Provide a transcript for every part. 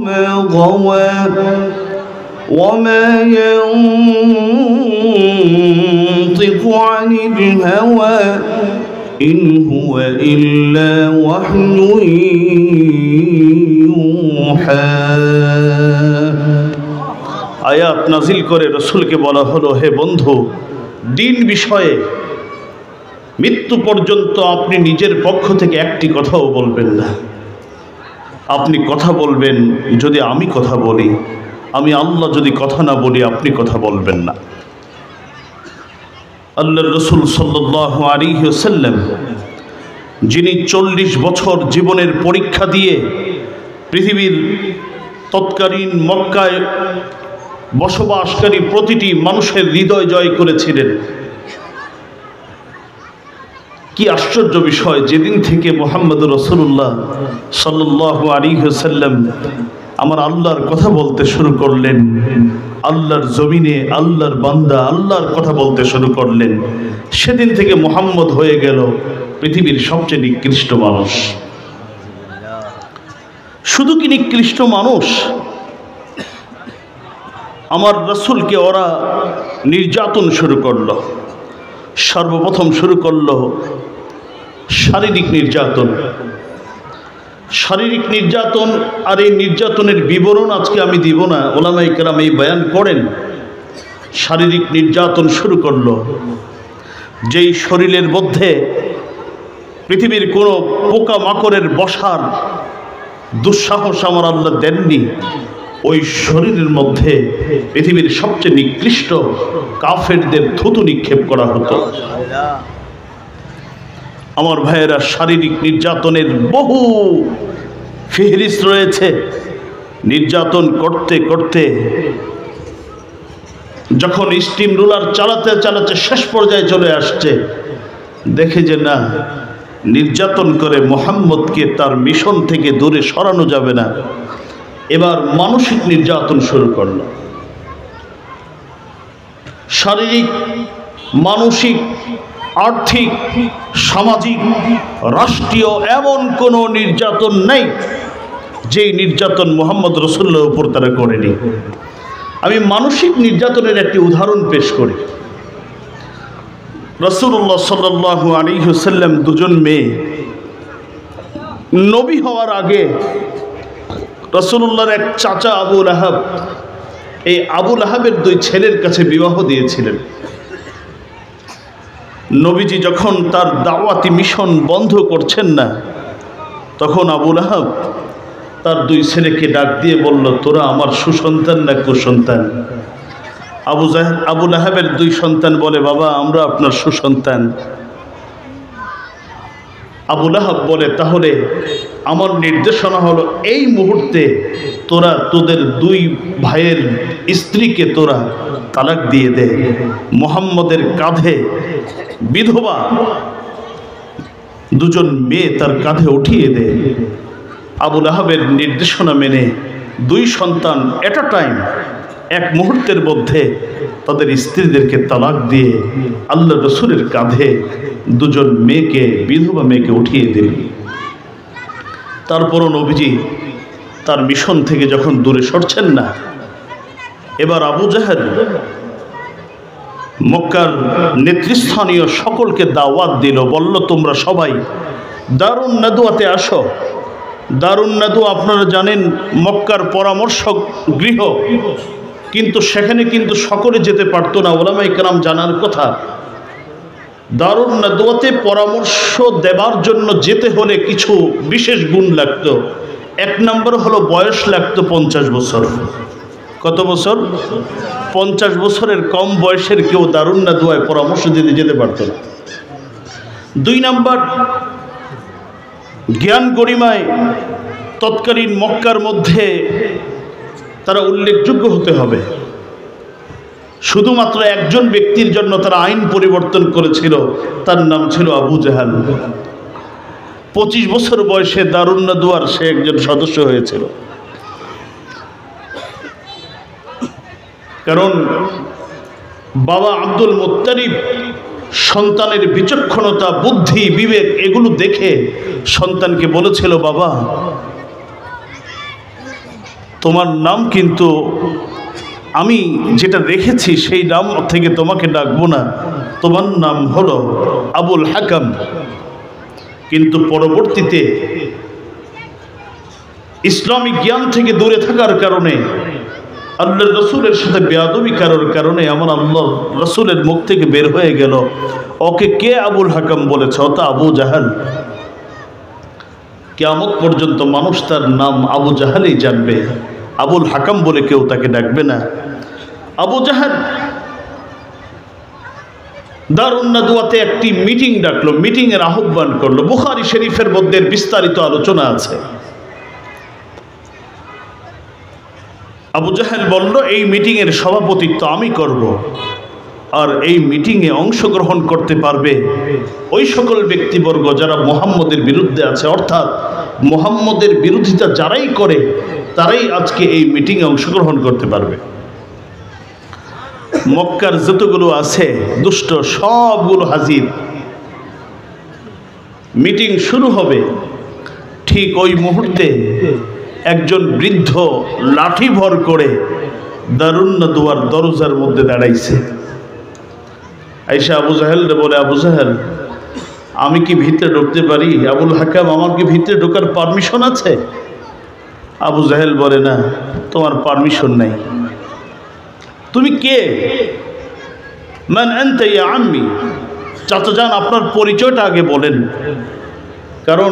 وما غوى وما ينطق عن الهوى إن هو إلا وحي يوحى। আয়াত নাজিল করে রাসূলকে বলা হলো, হে বন্ধু, দিন বিষয়ে মৃত্যু পর্যন্ত আপনি নিজের পক্ষ থেকে একটি কথাও বলবেন না। আপনি কথা বলবেন যদি আমি কথা বলি, আমি আল্লাহ যদি কথা না বলি আপনি কথা বলবেন না। আল্লাহর রাসূল সাল্লাল্লাহু আলাইহি ওয়াসাল্লাম, যিনি 40 বছর জীবনের পরীক্ষা দিয়ে পৃথিবীর তৎকালীন মক্কায় বসবাসকারী প্রতিটি মানুষের হৃদয় জয় করেছিলেন। কি আশ্চর্য বিষয়, যেদিন থেকে মুহাম্মদুর রাসূলুল্লাহ সাল্লাল্লাহু আলাইহি ওয়াসাল্লাম আমার আল্লাহর কথা বলতে শুরু করলেন, আল্লাহর জমিনে আল্লাহর বান্দা আল্লাহর কথা বলতে শুরু করলেন, সেদিন থেকে মুহাম্মদ হয়ে গেল পৃথিবীর সবচেয়ে নিকৃষ্ট মানুষ। শুধু কি নিকৃষ্ট মানুষ, আমার রাসূলকে ওরা নির্যাতন শুরু করলো। সর্বপ্রথম শুরু করলো শারীরিক নির্যাতন। শারীরিক নির্যাতন, আর এই নির্যাতনের বিবরণ আজকে আমি দিব না, ওলামায়ে কেরাম এই বয়ান করেন। শারীরিক নির্যাতন শুরু করলো, যেই শরীরের মধ্যে পৃথিবীর কোনো পোকা মাকড়ের বসার দুঃসাহস আমার আল্লাহ দেননি, ওই শরীরের মধ্যে পৃথিবীর সবচেয়ে নিকৃষ্ট কাফেরদের থুতু নিক্ষেপ করা হতো। আমার ভাইয়েরা, শারীরিক নির্যাতনের বহু ফিহরিস্ত রয়েছে। নির্যাতন করতে করতে যখন স্টিম রুলার চালাতে চালাতে শেষ পর্যায়ে চলে আসছে, দেখে যে না, নির্যাতন করে মুহাম্মদকে তার মিশন থেকে দূরে সরানো যাবে না, এবার মানসিক নির্যাতন শুরু করল। শারীরিক, মানসিক, আর্থিক, সামাজিক, রাষ্ট্রীয় এমন কোনো নির্যাতন নেই যেই নির্যাতন মুহাম্মদ রাসূলুল্লাহর উপর তারা করেনি। আমি মানসিক নির্যাতনের একটি উদাহরণ পেশ করি। রাসূলুল্লাহ সাল্লাল্লাহু আলাইহি ওয়াসাল্লাম দুজন মেয়ে, নবী হওয়ার আগে রাসূলুল্লাহর এক চাচা আবু লাহাব, এই আবু লাহাবের 2 ছেলের কাছে বিবাহ দিয়েছিলেন। নবীজি যখন তার দাওয়াতি মিশন বন্ধ করছেন না, তখন আবু লাহাব তার 2 ছেলেকে ডাক দিয়ে বলল, তোরা আমার সুসন্তান না কুসন্তান? আবু লাহাবের 2 সন্তান বলে, বাবা আমরা আপনার সুসন্তান। আবু লাহাব বলে, তাহলে আমার নির্দেশনা হলো এই মুহূর্তে তোরা তোদের 2 ভাইয়ের স্ত্রীকে তোরা তালাক দিয়ে দে, মুহাম্মদের কাঁধে বিধবা 2জন মেয়ে তার কাঁধে উঠিয়ে দে। আবু লাহাবের নির্দেশনা মেনে 2 সন্তান এট আ টাইম, এক মুহূর্তের মধ্যে তাদের স্ত্রীদেরকে তালাক দিয়ে আল্লাহ রাসূলের কাঁধে 2জন মেয়েকে, বিধবা মেয়েকে উঠিয়ে দিলেন। তারপরও নবীজি তার মিশন থেকে যখন দূরে সরছেন না, এবার আবু জাহেল মক্কার নেতৃস্থানীয় সকলকে দাওয়াত দিল, বলল তোমরা সবাই দারুন নাদওয়াতে আসো। দারুন নাদওয়া আপনারা জানেন মক্কার পরামর্শ গৃহ, কিন্তু সেখানে কিন্তু সকলে যেতে পারতো না, ওলামায়ে কেরাম জানার কথা। দারুন নাদওয়াতে পরামর্শ দেবার জন্য যেতে হলে কিছু বিশেষ গুণ লাগতো। 1 নম্বর হলো বয়স লাগতো 50 বছর। কত বছর? 50 বছরের কম বয়সের কেউ দারুন নাদওয়ায় পরামর্শ দিতে যেতে পারত না। 2 নম্বর, জ্ঞান গরিমায় তৎকালীন মক্কার মধ্যে তারা উল্লেখযোগ্য হতে হবে। শুধুমাত্র একজন ব্যক্তির জন্য তারা আইন পরিবর্তন করেছিল, তার নাম ছিল আবু জাহাল। 25 বছর বয়সে দারুন নাদওয়ার সে একজন সদস্য হয়েছিল। কারণ বাবা আব্দুল মুত্তালিব সন্তানের বিচক্ষণতা, বুদ্ধি, বিবেক এগুলো দেখে সন্তানকে বলেছিল, বাবা তোমার নাম কিন্তু আমি যেটা রেখেছি সেই নাম থেকে তোমাকে ডাকবো না, তোমার নাম হলো আবুল হাকাম। কিন্তু পরবর্তীতে ইসলামিক জ্ঞান থেকে দূরে থাকার কারণে, আল্লাহর রসুলের সাথে বেয়াদবি করার কারণে আমার আল্লাহ রসুলের মুখ থেকে বের হয়ে গেল, ওকে কে আবুল হাকাম বলেছে? ও তো আবু জাহাল। কিয়ামত পর্যন্ত মানুষ তার নাম আবু জাহালই জানবে, আবুল হাকাম বলে কেউ তাকে ডাকবে না। আবু জাহাল দারুন নাদওয়াতে একটি মিটিং ডাকলো, মিটিংয়ের আহ্বান করলো। বুখারী শরীফের মধ্যে বিস্তারিত আলোচনা আছে। আবু জাহেল বলল, এই মিটিংয়ের সভাপতিত্ব আমি করব, আর এই মিটিংয়ে অংশগ্রহণ করতে পারবে ওই সকল ব্যক্তিবর্গ যারা মুহাম্মদের বিরুদ্ধে আছে, অর্থাৎ মুহাম্মদের বিরোধিতা যারাই করে তারাই আজকে এই মিটিংয়ে অংশগ্রহণ করতে পারবে। মক্কার যতগুলো আছে দুষ্ট সবগুলো হাজির। মিটিং শুরু হবে, ঠিক ওই মুহূর্তে একজন বৃদ্ধ লাঠি ভর করে দারুন নাদওয়ার দরজার মধ্যে দাঁড়াইছে। আয়েশা আবু জাহেলরে বলে, আবু জাহেল, আমি কি ভিতরে ঢুকতে পারি? আবুল হাকাম, আমার কি ভিতরে ঢোকার পারমিশন আছে? আবু জাহেল বলে, না, তোমার পারমিশন নাই। তুমি কে? মান আনতা ইয়া আম্মি, চাচাজান আপনার পরিচয়টা আগে বলেন, কারণ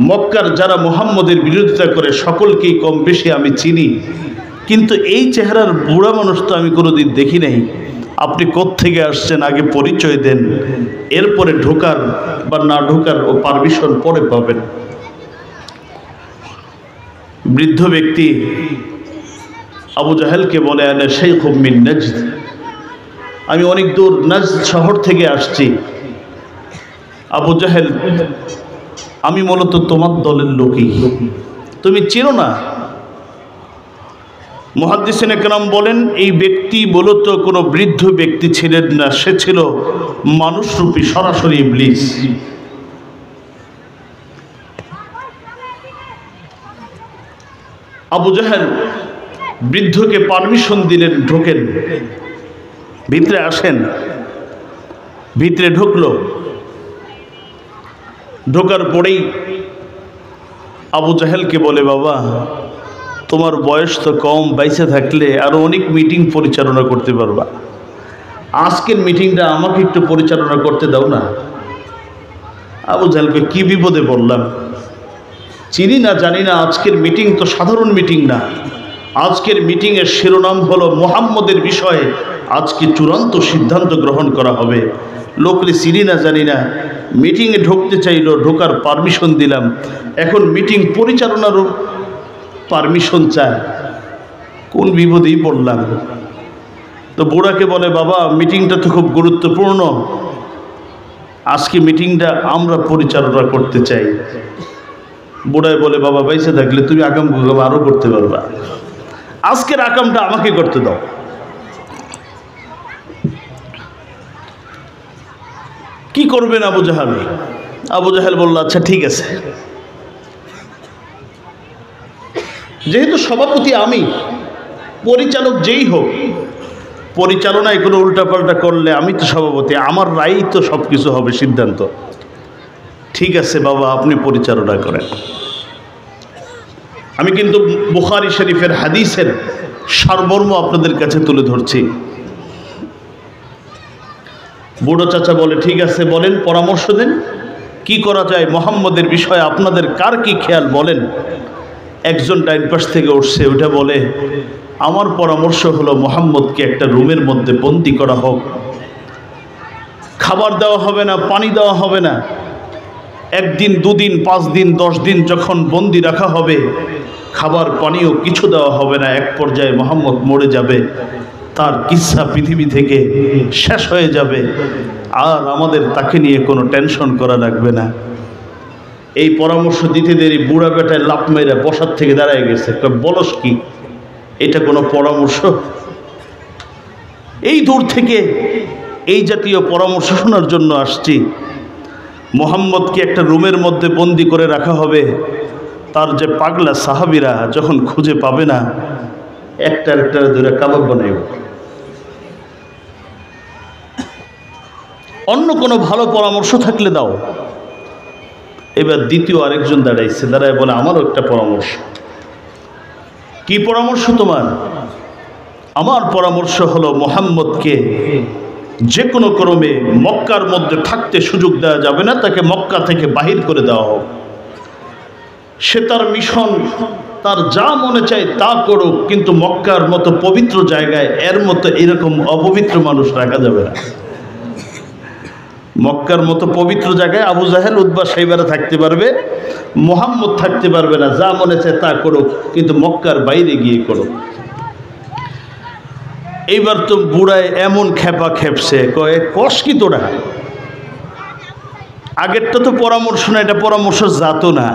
মক্কার যারা মুহাম্মদের বিরোধিতা করে সকলকেই কম বেশি আমি চিনি, কিন্তু এই চেহারার বুড়া মানুষ তো আমি কোনোদিন দেখি নাই। আপনি কোত্থেকে আসছেন আগে পরিচয় দেন, এরপরে ঢোকার বা না ঢোকার ও পারমিশন পরে পাবেন। বৃদ্ধ ব্যক্তি আবু জাহেলকে বলে, আনা শাইখুম মিন নাজদ, আমি অনেক দূর নাজদ শহর থেকে আসছি। আবু জাহেল, আমি মূলত তোমার দলের লোকই, তুমি চেনো না? মুহাদ্দিসিন একরাম বলেন, এই ব্যক্তি মূলত কোনো বৃদ্ধ ব্যক্তি ছিলেন না, সে ছিল মানুষরূপী সরাসরি ইবলিস। আবু জাহেল বৃদ্ধকে পারমিশন দিলেন, ঢোকেন, ভিতরে আসেন। ভিতরে ঢুকলো। ঢোকার পরেই আবু জাহেলকে বলে, বাবা, তোমার বয়স তো কম, বাইসে থাকলে আরো অনেক মিটিং পরিচালনা করতে পারবা, আজকের মিটিংটা আমাকে একটু পরিচালনা করতে দাও না। আবু জাহেলকে, কি বিপদে বললাম, চিনি না জানি না, আজকের মিটিং তো সাধারণ মিটিং না, আজকের মিটিংয়ের শিরোনাম হলো মুহাম্মদের বিষয়ে আজকে চূড়ান্ত সিদ্ধান্ত গ্রহণ করা হবে। লোকরে চিনি না জানি না, মিটিংয়ে ঢুকতে চাইলো, ঢোকার পারমিশন দিলাম, এখন মিটিং পরিচালনারও পারমিশন চায়, কোন বিপদেই পড়লাম। তো বুড়াকে বলে, বাবা, মিটিংটা তো খুব গুরুত্বপূর্ণ, আজকে মিটিংটা আমরা পরিচালনা করতে চাই। বুড়ায় বলে, বাবা, বাইসে থাকলে তুমি আগাম আরও করতে পারবা, আজকের আকামটা আমাকে করতে দাও। কি করবেন আবু জাহেল? আবু জাহেল বলল, আচ্ছা ঠিক আছে, যেহেতু সভাপতি আমি, পরিচালক যেই হোক, পরিচালনায় কোনো উল্টাপাল্টা করলে আমি তো সভাপতি, আমার রায় তো সব কিছু হবে, সিদ্ধান্ত। ঠিক আছে বাবা, আপনি পরিচালনা করেন। আমি কিন্তু বুখারী শরীফের হাদিসের সারমর্ম আপনাদের কাছে তুলে ধরছি। বুড়ো চাচা বলে, ঠিক আছে, বলেন, পরামর্শ দেন, কি করা যায় মুহাম্মদের বিষয়ে আপনাদের কার কি খেয়াল বলেন। একজন ডাইন পাশ থেকে উঠছে, ওটা বলে, আমার পরামর্শ হলো মুহাম্মদকে একটা রুমের মধ্যে বন্দি করা হোক, খাবার দেওয়া হবে না, পানি দেওয়া হবে না, 1 দিন 2 দিন 5 দিন 10 দিন যখন বন্দি রাখা হবে, খাবার পানিও কিছু দেওয়া হবে না। এক পর্যায়ে মুহাম্মদ মরে যাবে, তার কিসসা পৃথিবী থেকে শেষ হয়ে যাবে, আর আমাদের তাকে নিয়ে কোনো টেনশন করা লাগবে না। এই পরামর্শ দিতে দেরি বুড়া বেটায় লাফ মেরে বসার থেকে দাঁড়ায় গেছে। বলস কি, এটা কোনো পরামর্শ? এই দূর থেকে এই জাতীয় পরামর্শ শোনার জন্য আসছি। মুহাম্মদকে একটা রুমের মধ্যে বন্দি করে রাখা হবে, তার যে পাগলা সাহাবীরা যখন খুঁজে পাবে না, একটা ধরে কাবাব বানাইব। অন্য কোনো ভালো পরামর্শ থাকলে দাও। এবার দ্বিতীয় আরেকজন দাঁড়াইছে, দাঁড়ায় বলে আমারও একটা পরামর্শ। কি পরামর্শ তোমার? আমার পরামর্শ হলো মুহাম্মদকে যে কোনো ক্রমে মক্কার মধ্যে থাকতে সুযোগ দেওয়া যাবে না, তাকে মক্কা থেকে বাহির করে দেওয়া হোক। সে তার মিশন, তার যা মনে চায় তা করুক, কিন্তু মক্কার মতো পবিত্র জায়গায় এর মতো এরকম অপবিত্র মানুষ রাখা যাবে না। মক্কার মতো পবিত্র জায়গায় আবু জাহেল উতবা সাইবারা থাকতে পারবে, মুহাম্মদ থাকতে পারবে না। যা মনে চায় তা করুক, কিন্তু মক্কার বাইরে গিয়ে করুক। এইবার তো বুড়ায় এমন খেপা খেপছে, কয়ে কষ কি তোরা? আগেরটা তো পরামর্শ না, এটা পরামর্শ জাতো না।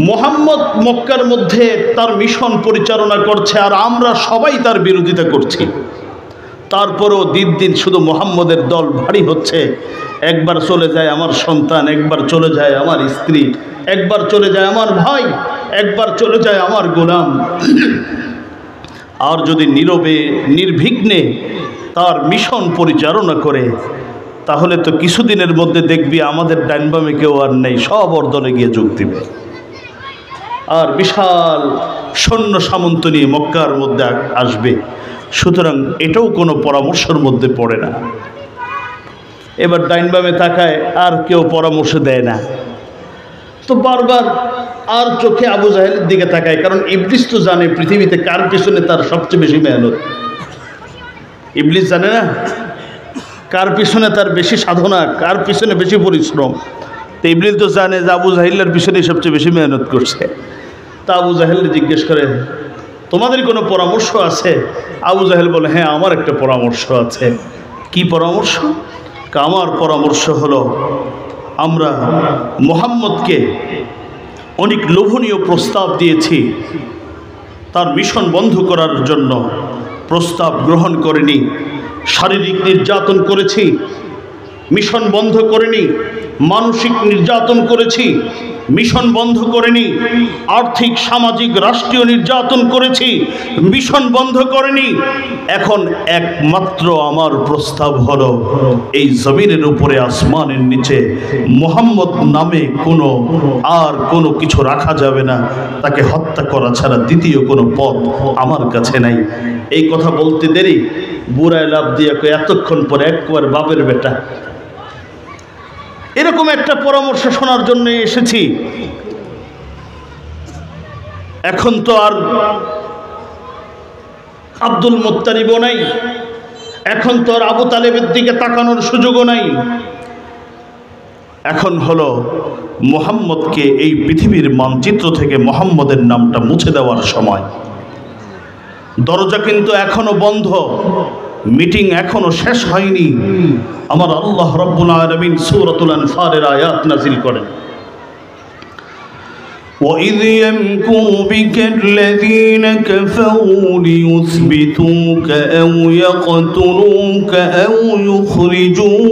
মুহাম্মদ মক্কার মধ্যে তার মিশন পরিচালনা করছে, আর আমরা সবাই তার বিরোধিতা করছি। তারপরেও দিন দিন শুধু মুহাম্মদের দল ভারী হচ্ছে। একবার চলে যায় আমার সন্তান, একবার চলে যায় আমার স্ত্রী, একবার চলে যায় আমার ভাই, একবার চলে যায় আমার গোলাম। আর যদি নীরবে নির্বিঘ্নে তার মিশন পরিচালনা করে, তাহলে তো কিছুদিনের মধ্যে দেখবি আমাদের ডাইনবামে কেউ আর নেই, সব ওর দলে গিয়ে যোগ দিবে। আর বিশাল সৈন্য সামন্ত নিয়ে মক্কার মধ্যে আসবে। সুতরাং এটাও কোনো পরামর্শের মধ্যে পড়ে না। এবার ডাইনবামে তাকায়, আর কেউ পরামর্শ দেয় না, তো বারবার আর চোখে আবু জাহেলের দিকে তাকায়। কারণ ইবলিস তো জানে পৃথিবীতে কার পিছনে তার সবচেয়ে বেশি মেহনত। ইবলিস জানে না কার পিছনে তার বেশি সাধনা, কার পিছনে বেশি পরিশ্রম। তো ইবলিস তো জানে যে আবু জাহেলের পিছনে সবচেয়ে বেশি মেহনত করছে। তা আবু জাহেল জিজ্ঞেস করে, তোমাদের কোনো পরামর্শ আছে? আবু জাহেল বলে, হ্যাঁ আমার একটা পরামর্শ আছে। কি পরামর্শ? আমার পরামর্শ হলো, আমরা মুহাম্মদকে অনেক লোভনীয় প্রস্তাব দিয়েছি, তার মিশন বন্ধ করার জন্য প্রস্তাব গ্রহণ করেনি। শারীরিক নির্যাতন করেছি, মিশন বন্ধ করেনি। মানসিক নির্যাতন করেছি, মিশন বন্ধ করেনি। আর্থিক, সামাজিক, রাষ্ট্রীয় নির্যাতন করেছি, মিশন বন্ধ করেনি। এখন একমাত্র আমার প্রস্তাব হলো, এই জমিনের উপরে, আসমানের নিচে মুহাম্মদ নামে কোনো কিছু রাখা যাবে না। তাকে হত্যা করা ছাড়া দ্বিতীয় কোনো পথ আমার কাছে নাই। এই কথা বলতে দেরি, বুড়ায় লাভ দিয়ে এতক্ষণ পরে একবার বাপের বেটা। এরকম একটা পরামর্শ শোনার জন্য এসেছি। এখন তো আর আব্দুল মুত্তালিবও নাই, এখন তো আর আবু তালেবের দিকে তাকানোর সুযোগও নাই। এখন হলো মুহাম্মদকে এই পৃথিবীর মানচিত্র থেকে মুহাম্মদের নামটা মুছে দেওয়ার সময়। দরজা কিন্তু এখনো বন্ধ, মিটিং এখনো শেষ হয়নি। আমার আল্লাহ রাব্বুল আলামিন সূরাতুল আনফালের আয়াত নাযিল করেন, وَإِذْ يَمْكُرُ بِكَ الَّذِينَ كَفَرُوا لِيُثْبِتُوكَ أَوْ يَقْتُلُوكَ أَوْ يُخْرِجُوكَ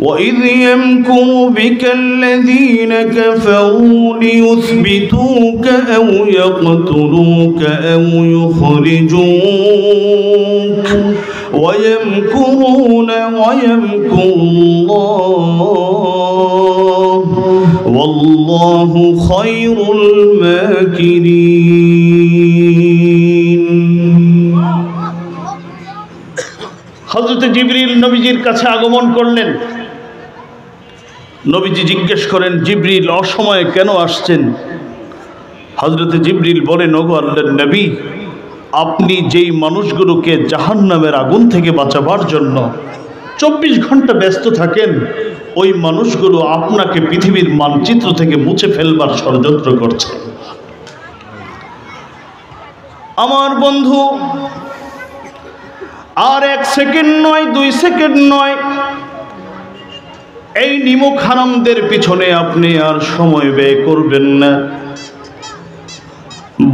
وَإِذْ يَمْكُرُ بِكَ الَّذِينَ كَفَرُوا لِيُثْبِتُوكَ أَوْ يَقْتُلُوكَ أَوْ يُخْرِجُوكَ وَيَمْكُرُونَ وَيَمْكُرُ اللَّهُ وَاللَّهُ خَيْرُ الْمَاكِرِينَ। হযরত জিবরিল নবীজির কাছে আগমন করলেন। নবীজি জিজ্ঞেস করেন, জিবরিল অসময়ে কেন আসছেন? হযরত জিবরিল বলেন, ওগো আল্লাহর নবী, আপনি যেই মানুষগুলোকে জাহান্নামের আগুন থেকে বাঁচাবার জন্য 24 ঘন্টা ব্যস্ত থাকেন, ওই মানুষগুলো আপনাকে পৃথিবীর মানচিত্র থেকে মুছে ফেলবার ষড়যন্ত্র করছে। আমার বন্ধু, আর 1 সেকেন্ড নয়, 2 সেকেন্ড নয়, এই নিমক হারামদের পিছনে আপনি আর সময় ব্যয় করবেন না।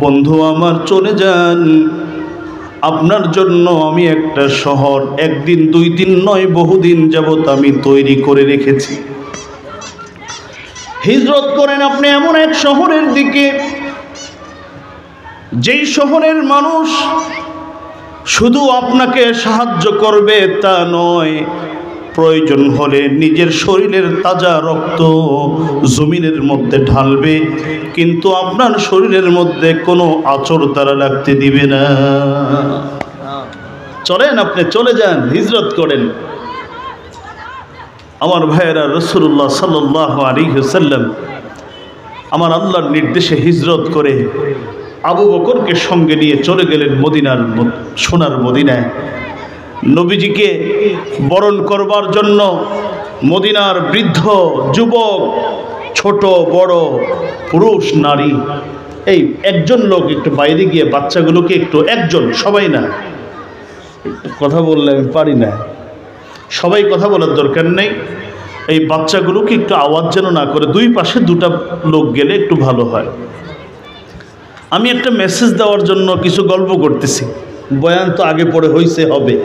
বন্ধু আমার, চলে যান, আপনার জন্য আমি একটা শহর একদিন দুই দিন নয় বহুদিন যাবত আমি তৈরি করে রেখেছি। হিজরত করেন আপনি এমন এক শহরের দিকে, যেই শহরের মানুষ শুধু আপনাকে সাহায্য করবে তা নয়, প্রয়োজন হলে নিজের শরীরের তাজা রক্ত জমিনের মধ্যে ঢালবে, কিন্তু আপনার শরীরের মধ্যে কোনো আঁচড় তারা লাগতে দিবে না। চলেন, আপনি চলে যান, হিজরত করেন। আমার ভাইয়েরা, রাসূলুল্লাহ সাল্লাল্লাহু আলাইহি ওয়াসাল্লাম আমার আল্লাহর নির্দেশে হিজরত করে আবু বকরকে সঙ্গে নিয়ে চলে গেলেন মদিনার, সোনার মদিনায়। নবীজিকে বরণ করবার জন্য মদিনার বৃদ্ধ, যুবক, ছোট বড়, পুরুষ নারী, এই একজন লোক একটু বাইরে গিয়ে বাচ্চাগুলোকে একটু, একজন, সবাই না, কথা বললে আমি পারি না, সবাই কথা বলার দরকার নেই, এই বাচ্চাগুলোকে একটু আওয়াজ যেন না করে, দুই পাশে দুটা লোক গেলে একটু ভালো হয়। আমি একটা মেসেজ দেওয়ার জন্য কিছু গল্প করতেছি, বয়ান তো আগে পড়ে হইছে হবে।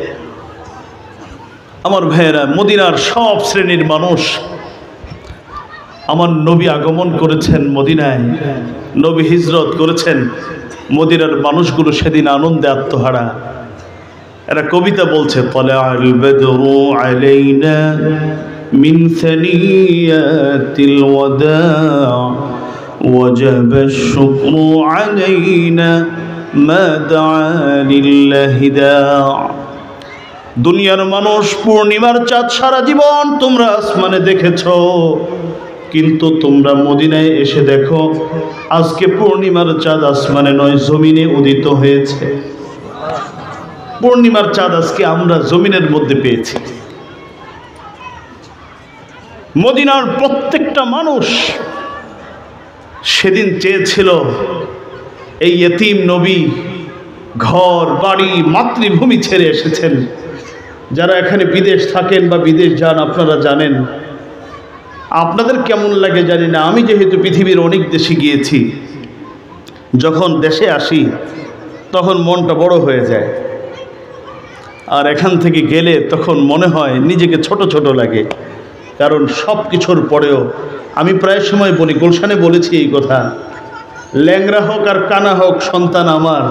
আমার ভাইয়েরা, মদিনার সব শ্রেণীর মানুষ, আমার নবী আগমন করেছেন মদিনায়, নবী হিজরত করেছেন, মদিনার মানুষগুলো সেদিন আনন্দে আত্মহারা। এরা কবিতা বলছে, তালাআল বদরু আলাইনা মিন সানিয়াতিল ওয়াদা ওয়াজাবা আশ-শুকরু আলাইনা মা দাআ লিল্লাহি দা। দুনিয়ার মানুষ, পূর্ণিমার চাঁদ সারা জীবন তোমরা আসমানে দেখেছ, কিন্তু তোমরা মদিনায় এসে দেখো আজকে পূর্ণিমার চাঁদ আসমানে নয় জমিনে উদিত হয়েছে। পূর্ণিমার চাঁদ আজকে আমরা জমিনের মধ্যে পেয়েছি। মদিনার প্রত্যেকটা মানুষ সেদিন চেয়েছিল এই ইতিম নবী ঘর বাড়ি মাতৃভূমি ছেড়ে এসেছেন। যারা এখানে বিদেশ থাকেন বা বিদেশ যান আপনারা জানেন, আপনাদের কেমন লাগে জানি না, আমি যেহেতু পৃথিবীর অনেক দেশে গিয়েছি, যখন দেশে আসি তখন মনটা বড় হয়ে যায়, আর এখান থেকে গেলে তখন মনে হয় নিজেকে ছোট ছোট লাগে। কারণ সব কিছুর পরেও আমি প্রায় সময় বলি, গুলশানে বলেছি এই কথা, ল্যাংরা হোক আর কানা হোক সন্তান আমার,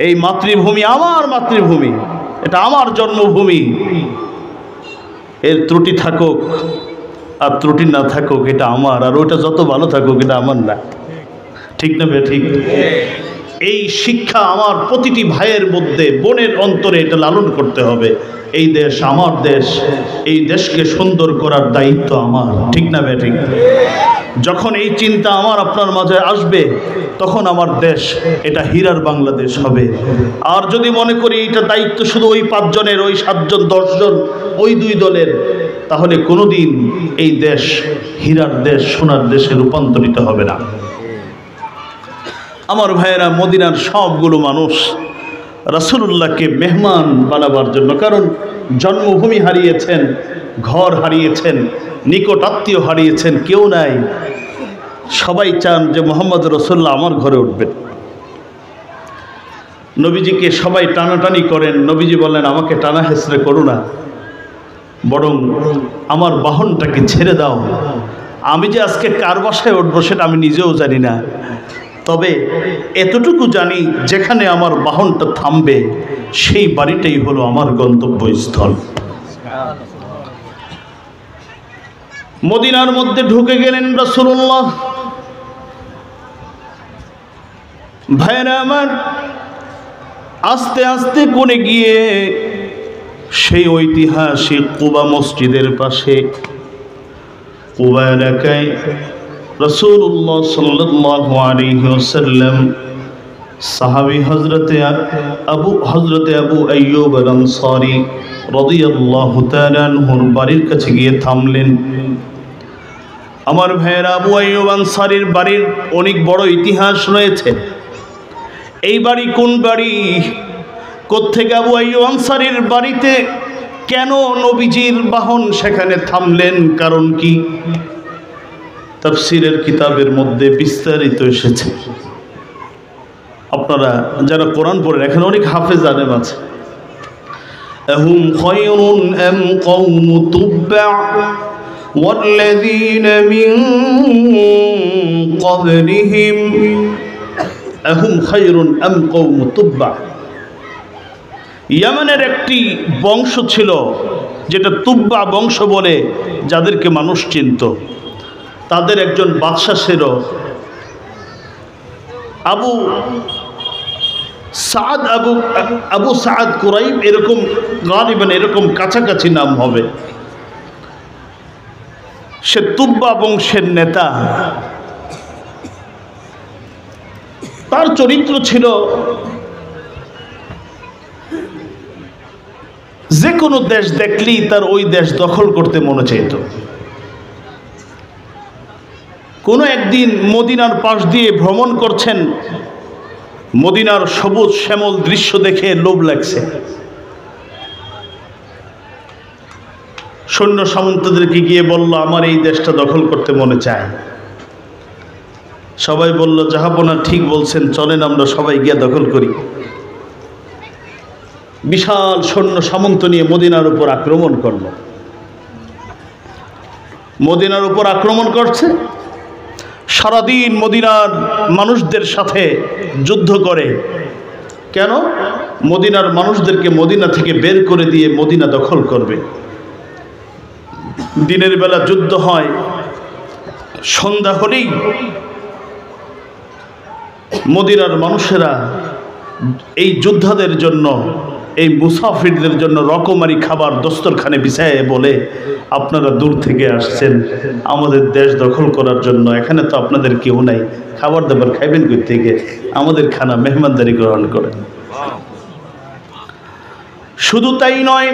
এই মাতৃভূমি আমার মাতৃভূমি, এটা আমার জন্মভূমি। এর ত্রুটি থাকুক আর ত্রুটি না থাকুক এটা আমার, আর ওটা যত ভালো থাকুক এটা আমার না, ঠিক না ভাই? ঠিক। এই শিক্ষা আমার প্রতিটি ভাইয়ের মধ্যে, বোনের অন্তরে এটা লালন করতে হবে। এই দেশ আমার দেশ, এই দেশকে সুন্দর করার দায়িত্ব আমার, ঠিক না ভাই? ঠিক। যখন এই চিন্তা আমার আপনার মাঝে আসবে তখন আমার দেশ এটা হীরার বাংলাদেশ হবে। আর যদি মনে করি এটা দায়িত্ব শুধু ওই 5 জনের, ওই 7 জন 10 জন, ওই 2 দলের, তাহলে কোনোদিন এই দেশ হীরার দেশ, সোনার দেশে রূপান্তরিত হবে না। আমার ভাইয়েরা, মদিনার সবগুলো মানুষ রাসূলুল্লাহকে মেহমান বানাবার জন্য, কারণ জন্মভূমি হারিয়েছেন, ঘর হারিয়েছেন, নিকট আত্মীয় হারিয়েছেন, কেউ নাই, সবাই চান যে মুহাম্মদ রাসূলুল্লাহ আমার ঘরে উঠবেন। নবীজিকে সবাই টানাটানি করেন, নবীজি বলেন আমাকে টানা হেসড়ে করো না, বরং আমার বাহনটাকে ছেড়ে দাও। আমি যে আজকে কার বাসায় উঠবো সেটা আমি নিজেও জানি না, তবে এতটুকু জানি যেখানে আমার বাহনটা থামবে সেই বাড়িটাই হলো আমার গন্তব্যস্থল। মদিনার মধ্যে ঢুকে গেলেন রাসূলুল্লাহ। ভাইরা আমার, আস্তে আস্তে করে গিয়ে সেই ঐতিহাসিক কুবা মসজিদের পাশে, কুবা এলাকায় রাসূলুল্লাহ সাল্লাল্লাহু আলাইহি ওয়াসাল্লাম সাহাবী হযরতে আবু আইয়ুব আল আনসারী রাদিয়াল্লাহু তাআলা আনহুর বাড়ির কাছে গিয়ে থামলেন। আমার ভাইয়েরা, আবু আইয়ুব আনসারীর বাড়ির অনেক বড় ইতিহাস রয়েছে। এই বাড়ি কোন বাড়ি, কোত্থেকে আবু আইয়ুব আনসারীর বাড়িতে কেন নবীজির বাহন সেখানে থামলেন, কারণ কি, তাফসীরের কিতাবের মধ্যে বিস্তারিত এসেছে। আপনারা যারা কোরআন পড়েন, এখানে অনেক হাফেজ আলেম আছে। আহুম খায়রুন আম কওম তুব্বা ওয়াল্লাযীনা মিন ক্বাবলিহিম আহুম খায়রুন আম কওম তুব্বা। ইয়ামানের একটি বংশ ছিল যেটা তুব্বা বংশ বলে যাদেরকে মানুষ চিনত। তাদের একজন বাদশা ছিল আবু সাদ কুরাইব, এরকম গালিবান এরকম কাছাকাছি নাম হবে। সে তুব্বা বংশের নেতা। তার চরিত্র ছিল যে কোনো দেশ দেখলেই তার ওই দেশ দখল করতে মনে চাইত। কোনো একদিন মদিনার পাশ দিয়ে ভ্রমণ করছেন, মদিনার সবুজ শ্যামল দৃশ্য দেখে লোভ লাগছে। সৈন্য সামন্তদেরকে গিয়ে বলল, আমার এই দেশটা দখল করতে মনে চায়। সবাই বলল, জাহাপনা ঠিক বলছেন, চলেন আমরা সবাই গিয়ে দখল করি। বিশাল সৈন্য সামন্ত নিয়ে মদিনার উপর আক্রমণ করল। মদিনার উপর আক্রমণ করছে, সারাদিন মদিনার মানুষদের সাথে যুদ্ধ করে। কেন? মদিনার মানুষদেরকে মদিনা থেকে বের করে দিয়ে মদিনা দখল করবে। দিনের বেলা যুদ্ধ হয়, সন্ধ্যা হলেই মদিনার মানুষেরা এই যোদ্ধাদের জন্য, এই মুসাফিরদের জন্য রকমারি খাবার দস্তরখানে বিছায় বলে, আপনারা দূর থেকে আসছেন আমাদের দেশ দখল করার জন্য, এখানে তো আপনাদের কেউ নাই, খাবার দাবার খাইবেন কই থেকে, আমাদের খানা মেহমানদারি গ্রহণ করেন। শুধু তাই নয়,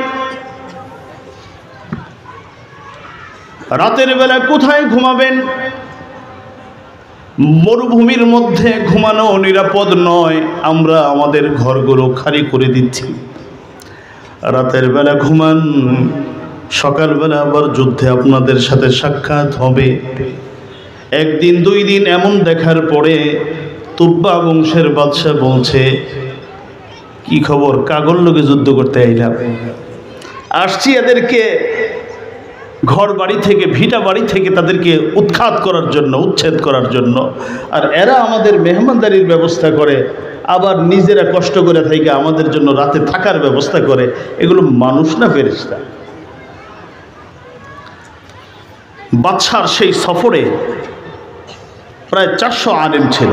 রাতের বেলা কোথায় ঘুমাবেন? মরুভূমির মধ্যে ঘুমানো নিরাপদ নয়, আমরা আমাদের ঘরগুলো খালি করে দিচ্ছি। রাতের বেলা ঘুমান, সকালবেলা আবার যুদ্ধে আপনাদের সাথে সাক্ষাৎ হবে। একদিন দুই দিন এমন দেখার পরে তুব্বা বংশের বাদশা বলছে, কি খবর, কাগর লোকে যুদ্ধ করতে আইলাম, আসছি এদেরকে ঘর বাড়ি থেকে, ভিটা বাড়ি থেকে তাদেরকে উৎখাত করার জন্য, উচ্ছেদ করার জন্য। আর এরা আমাদের মেহমানদারির ব্যবস্থা করে, আবার নিজেরা কষ্ট করে থেকে আমাদের জন্য রাতে থাকার ব্যবস্থা করে। এগুলো মানুষ না ফেরেশতা? বাদশার সেই সফরে প্রায় 400 আলেম ছিল।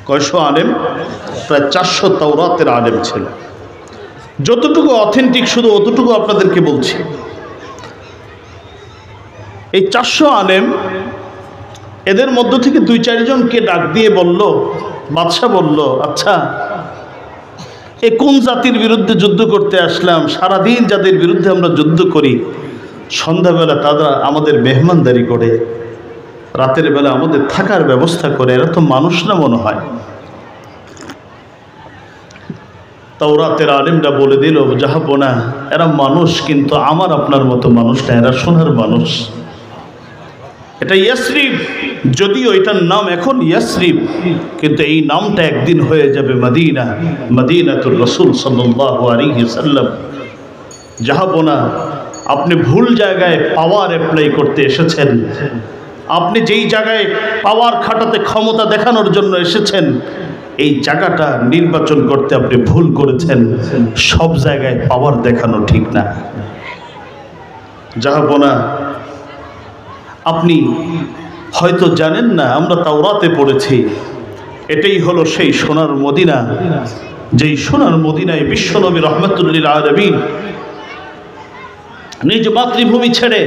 কয়শো আলেম? প্রায় 400 তাওরাতের আলেম ছিল। যতটুকু অথেন্টিক শুধু অতটুকু আপনাদেরকে বলছি। এই 400 আলেম, এদের মধ্য থেকে 2-4 জনকে ডাক দিয়ে বলল, বাদশা বলল, আচ্ছা এ কোন জাতির বিরুদ্ধে যুদ্ধ করতে আসলাম? সারাদিন যাদের বিরুদ্ধে আমরা যুদ্ধ করি, সন্ধ্যাবেলা তারা আমাদের মেহমানদারি করে, রাতের বেলা আমাদের থাকার ব্যবস্থা করে, এরা তো মানুষ না মনে হয়। তাওরাতের আলেমরা বলে দিল, জাহাপনা এরা মানুষ, কিন্তু আমার আপনার মতো মানুষ না, এরা সোনার মানুষ। এটা ইয়াসরিব, যদিও এটার নাম এখন ইয়াসরিব, কিন্তু এই নামটা একদিন হয়ে যাবে মদিনা, মদিনাতুর রাসূল সাল্লাল্লাহু আলাইহি সাল্লাম। জাহাপনা আপনি ভুল জায়গায় পাওয়ার অ্যাপ্লাই করতে এসেছেন। আপনি যেই জায়গায় পাওয়ার খাটাতে, ক্ষমতা দেখানোর জন্য এসেছেন, এই জায়গাটা নির্বাচন করতে আপনি ভুল করেছেন। সব জায়গায় পাওয়ার দেখানো ঠিক না। জাহাপনা আপনি হয়তো জানেন না, আমরা তাওরাতে পড়েছি, এটাই হলো সেই সোনার মদিনা, যেই সোনার মদিনায় বিশ্বনবী রাহমাতুল লিল আলামিন নিজ মাতৃভূমি ছেড়ে,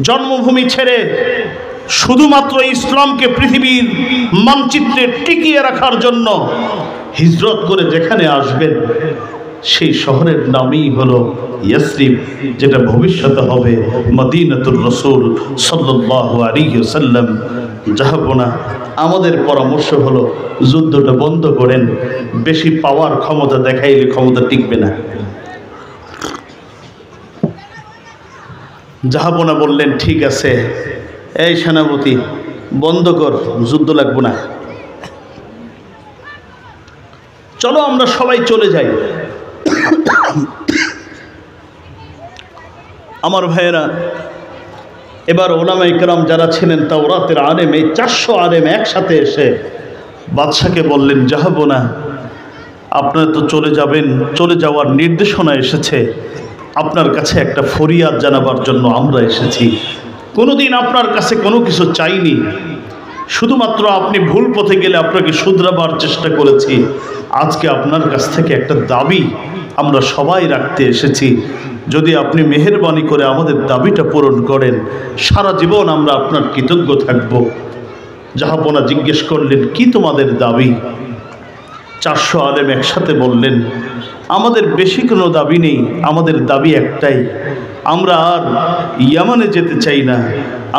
জন্মভূমি ছেড়ে শুধুমাত্র ইসলামকে পৃথিবীর মানচিত্রে টিকিয়ে রাখার জন্য হিজরত করে যেখানে আসবেন, সেই শহরের নামই হলো ইয়াসরিব, যেটা ভবিষ্যতে হবে মদিনাতুর রাসূল সাল্লাল্লাহু আলাইহি ওয়াসাল্লাম। জাহাপনা আমাদের পরামর্শ হলো যুদ্ধটা বন্ধ করেন, বেশি পাওয়ার ক্ষমতা দেখাইলে ক্ষমতা টিকবে না। জাহাপনা বললেন, ঠিক আছে, এই সেনাপতি বন্ধ কর, যুদ্ধ লাগবো না, চলো আমরা সবাই চলে যাই। আমার ভাইয়েরা, এবার ওলামা ইকরাম যারা ছিলেন তাওরাতের আলেম, এই 400 আলেম একসাথে এসে বাদশাকে বললেন, যাবো না, আপনারা তো চলে যাবেন, চলে যাওয়ার নির্দেশনা এসেছে, আপনার কাছে একটা ফরিয়াদ জানাবার জন্য আমরা এসেছি। কোনোদিন আপনার কাছে কোনো কিছু চাইনি, শুধুমাত্র আপনি ভুল পথে গেলে আপনাকে শুধরাবার চেষ্টা করেছি। আজকে আপনার কাছ থেকে একটা দাবি আমরা সবাই রাখতে এসেছি, যদি আপনি মেহেরবানি করে আমাদের দাবিটা পূরণ করেন, সারা জীবন আমরা আপনার কৃতজ্ঞ থাকব। জাহাপনা জিজ্ঞেস করলেন, কি তোমাদের দাবি? 400 আলেম একসাথে বললেন, আমাদের বেশি কোনো দাবি নেই, আমাদের দাবি একটাই, আমরা আর ইয়ামানে যেতে চাই না,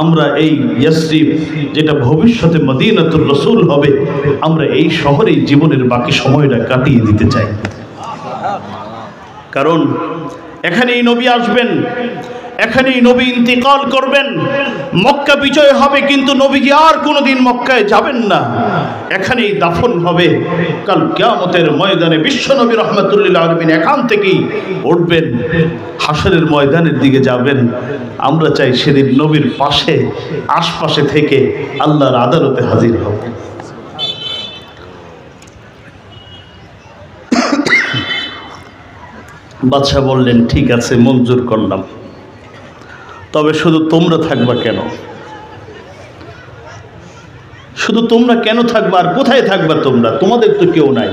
আমরা এই ইয়াসরিব, যেটা ভবিষ্যতে মদিনাতুর রাসূল হবে, আমরা এই শহরেই জীবনের বাকি সময়টা কাটিয়ে দিতে চাই। কারণ এখানেই নবী আসবেন, এখানেই নবী ইন্তিকাল করবেন, মক্কা বিজয় হবে, কিন্তু নবীজি আর কোনোদিন মক্কায় যাবেন না, এখানেই দাফন হবে। কাল কিয়ামতের ময়দানে বিশ্বনবী রাহমাতুল্লিল আলামিন এখান থেকেই উঠবেন, হাসরের ময়দানের দিকে যাবেন। আমরা চাই সেদিন নবীর পাশে আশপাশে থেকে আল্লাহর আদালতে হাজির হব। বাদশাহ বললেন, ঠিক আছে, মঞ্জুর করলাম, তবে শুধু তোমরা থাকবা কেন? শুধু তোমরা কেন থাকবা? আর কোথায় থাকবা তোমরা? তোমাদের তো কেউ নাই।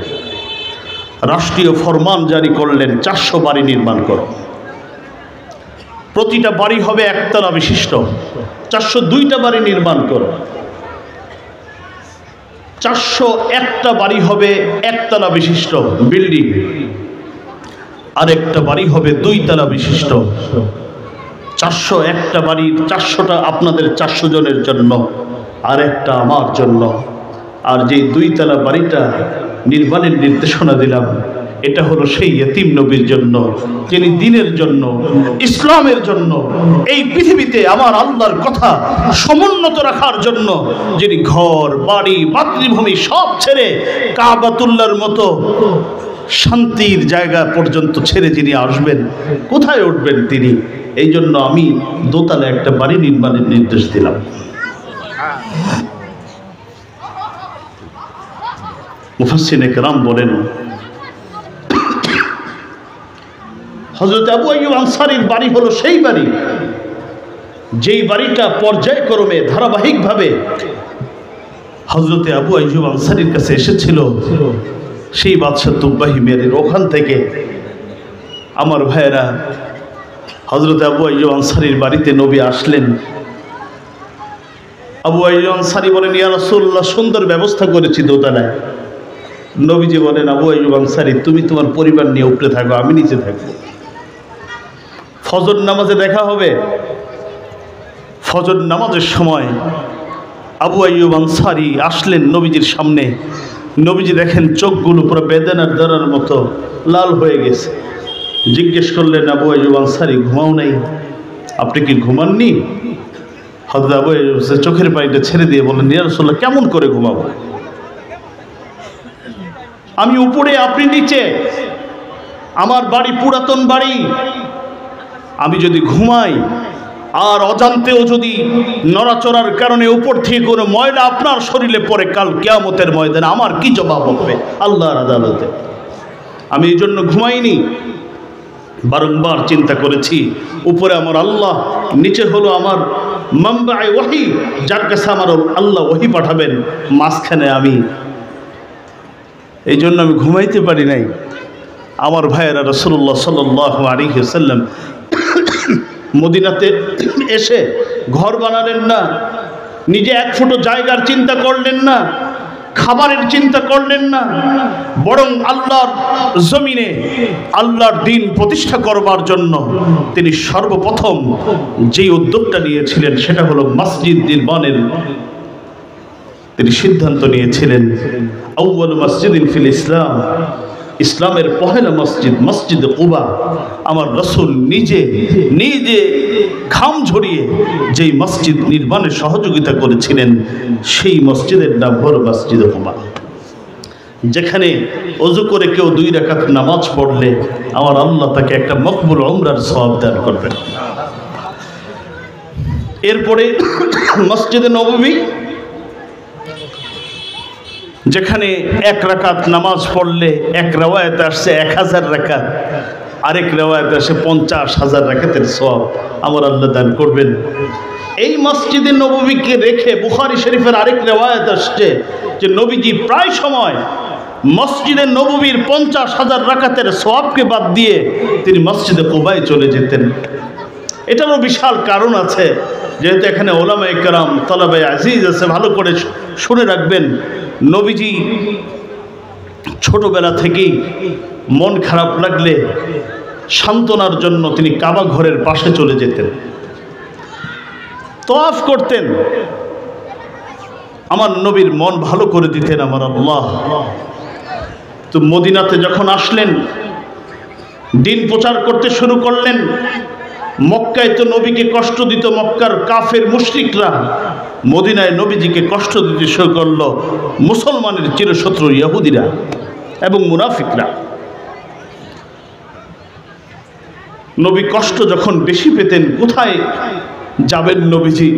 রাষ্ট্রীয় ফরমান জারি করলেন, 400 বাড়ি নির্মাণ করো, প্রতিটা বাড়ি হবে একতলা বিশিষ্ট, 402টা বাড়ি নির্মাণ করো, 401টা বাড়ি হবে একতলা বিশিষ্ট বিল্ডিং, আরেকটা বাড়ি হবে 2 তলা বিশিষ্ট। 401টা বাড়ির 400টা আপনাদের 400 জনের জন্য, আর একটা আমার জন্য। আর যে 2 তলা বাড়িটা নির্মাণের নির্দেশনা দিলাম, এটা হলো সেই ইয়েতিম নবীর জন্য, যিনি দ্বীনের জন্য, ইসলামের জন্য, এই পৃথিবীতে আমার আল্লাহর কথা সমুন্নত রাখার জন্য, যিনি ঘর বাড়ি মাতৃভূমি সব ছেড়ে কাবাতুল্লাহর মতো শান্তির জায়গা পর্যন্ত ছেড়ে যিনি আসবেন, কোথায় উঠবেন তিনি? এই জন্য আমি দোতলা একটা বাড়ি নির্মাণের নির্দেশ দিলাম। মুফাসসিরিনে কেরাম বলেন, হযরত আবু আইয়ুব আনসারীর বাড়ি হলো সেই বাড়ি, যেই বাড়িটা পর্যায়ক্রমে ধারাবাহিকভাবে হযরত আবু আইয়ুব আনসারীর কাছে এসেছিল সেই বাদশাহ তুব্বাহি মেরের ওখান থেকে। আমার ভাইয়েরা, হযরত আবু আইয়ুব আনসারীর বাড়িতে নবী আসলেন। আবু আইয়ুব আনসারী বলেন, ইয়া রাসূলুল্লাহ, সুন্দর ব্যবস্থা করেছি দোতলায়। নবীজি বলেন, আবু আইয়ুব আনসারী, তুমি তোমার পরিবার নিয়ে উপরে থাকো, আমি নিচে থাকবো, ফজর নামাজে দেখা হবে। ফজর নামাজের সময় আবু আইয়ুব আনসারী আসলেন নবীজির সামনে। নবীজি দেখেন চোখগুলো পুরো বেদনার দ্বারার মতো লাল হয়ে গেছে। জিজ্ঞেস করলেন, আবু আইয়ুব আনসারী, ঘুমাও নাই? আপনি কি ঘুমাননি? হযরত আবু আইয়ুব চোখের পানিটা ছেড়ে দিয়ে বললেন, ইয়া রাসূলুল্লাহ, কেমন করে ঘুমাবো? আমি উপরে, আপনি নিচে, আমার বাড়ি পুরাতন বাড়ি, আমি যদি ঘুমাই আর অজান্তেও যদি নড়াচড়ার কারণে উপর থেকে কোনো ময়লা আপনার শরীরে পড়ে, কাল কিয়ামতের ময়দানে আমার কি জবাব হবে আল্লাহর আদালতে? আমি এই জন্য ঘুমাইনি, বারংবার চিন্তা করেছি, উপরে আমার আল্লাহ, নিচে হলো আমার মানবায়ে ওহী, যার কাছে আমার আল্লাহ ওহী পাঠাবেন, মাঝখানে আমি। এই জন্য আমি ঘুমাইতে পারি নাই। আমার ভাইয়েরা, রাসূলুল্লাহ সাল্লাল্লাহু আলাইহি ওয়াসাল্লাম মদিনাতে এসে ঘর বানালেন না, নিজে এক ফুটো জায়গার চিন্তা করলেন না, খাবারের চিন্তা করলেন না, বরং আল্লাহর জমিনে আল্লাহর দ্বীন প্রতিষ্ঠা করবার জন্য তিনি সর্বপ্রথম যেই উদ্যোগটা নিয়েছিলেন সেটা হলো মসজিদ নির্মাণের। তিনি সিদ্ধান্ত নিয়েছিলেন, আউয়ালু মসজিদিন ফিল ইসলাম, ইসলামের পহেলা মসজিদ মসজিদ কুবা। আমার রাসূল নিজে ঘাম ঝরিয়ে যেই মসজিদ নির্মাণে সহযোগিতা করেছিলেন সেই মসজিদের নাম হল মসজিদে কুবা, যেখানে ওযু করে কেউ 2 রাকাত নামাজ পড়লে আমার আল্লাহ তাকে একটা মকবুল উমরার সওয়াব দান করবেন। এরপরে মসজিদে নববী, যেখানে 1 রাকাত নামাজ পড়লে এক রিওয়ায়াতে আসছে 1000 রাকাত, আরেক রিওয়ায়াতে আসে 50,000 রাকাতের সওয়াব আমার আল্লাহ দান করবেন। এই মসজিদে নববীকে রেখে বুখারী শরীফের আরেক রিওয়ায়াত আসছে যে নবীজি প্রায় সময় মসজিদে নববীর 50,000 রাকাতের সওয়াবকে বাদ দিয়ে তিনি মসজিদে কুবায় চলে যেতেন। এটারও বিশাল কারণ আছে, যেহেতু এখানে ওলামায়ে কেরাম তলাবায়ে আজিজ আছে, ভালো করে শুনে রাখবেন। নবীজি ছোটবেলা থেকেই মন খারাপ লাগলে সান্ত্বনার জন্য তিনি কাবা ঘরের পাশে চলে যেতেন, তওয়াফ করতেন, আমার নবীর মন ভালো করে দিতেন আমার আল্লাহ। তো মদিনাতে যখন আসলেন, দিন প্রচার করতে শুরু করলেন। মক্কায় তো নবীকে কষ্ট দিত মক্কার কাফের মুশরিকরা, মদিনায় নবীজিকে কষ্ট দিতে শুরু করলো মুসলমানের চিরশত্রু ইহুদিরা এবং মুনাফিকরা। নবী কষ্ট যখন বেশি পেতেন, কোথায় যাবেন নবীজি?